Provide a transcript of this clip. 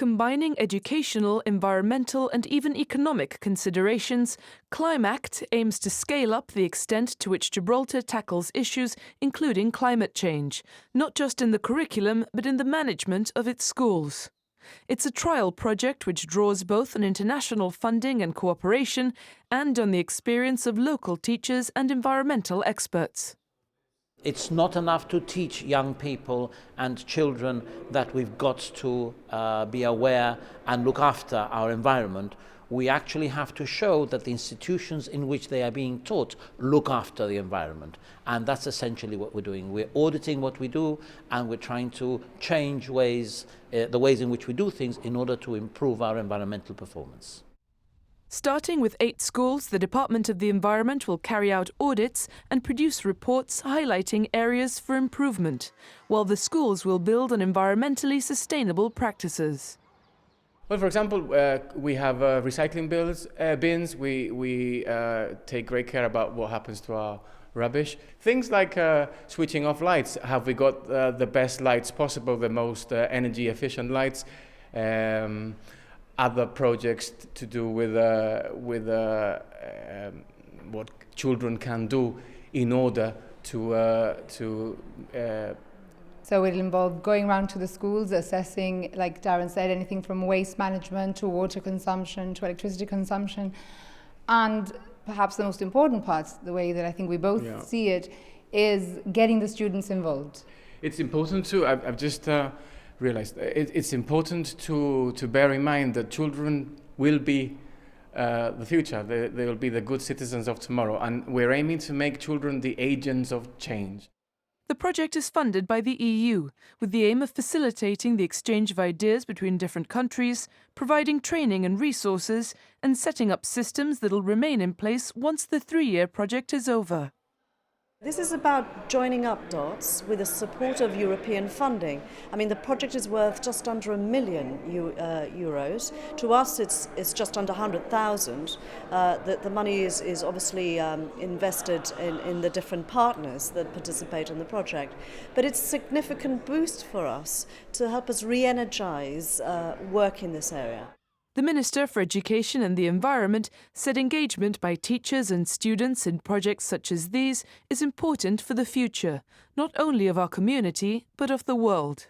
Combining educational, environmental and even economic considerations, ClimACT aims to scale up the extent to which Gibraltar tackles issues including climate change, not just in the curriculum but in the management of its schools. It's a trial project which draws both on international funding and cooperation and on the experience of local teachers and environmental experts. It's not enough to teach young people and children that we've got to be aware and look after our environment. We actually have to show that the institutions in which they are being taught look after the environment. And that's essentially what we're doing. We're auditing what we do, and we're trying to change the ways in which we do things in order to improve our environmental performance. Starting with 8 schools, the Department of the Environment will carry out audits and produce reports highlighting areas for improvement, while the schools will build on environmentally sustainable practices. Well, for example, we have recycling bins. We take great care about what happens to our rubbish. Things like switching off lights. Have we got the best lights possible, the most energy efficient lights? Other projects to do with what children can do in order to So it'll involve going around to the schools, assessing, like Darren said, anything from waste management to water consumption to electricity consumption. And perhaps the most important part, the way that I think we both see it, is getting the students involved. It's important to, I've just realized, it's important to bear in mind that children will be the future. They will be the good citizens of tomorrow. And we're aiming to make children the agents of change. The project is funded by the EU, with the aim of facilitating the exchange of ideas between different countries, providing training and resources, and setting up systems that will remain in place once the 3-year project is over. This is about joining up dots with the support of European funding. I mean, the project is worth just under €1 million. To us, it's just under 100,000. The money is obviously invested in the different partners that participate in the project. But it's a significant boost for us to help us re-energise work in this area. The Minister for Education and the Environment said engagement by teachers and students in projects such as these is important for the future, not only of our community, but of the world.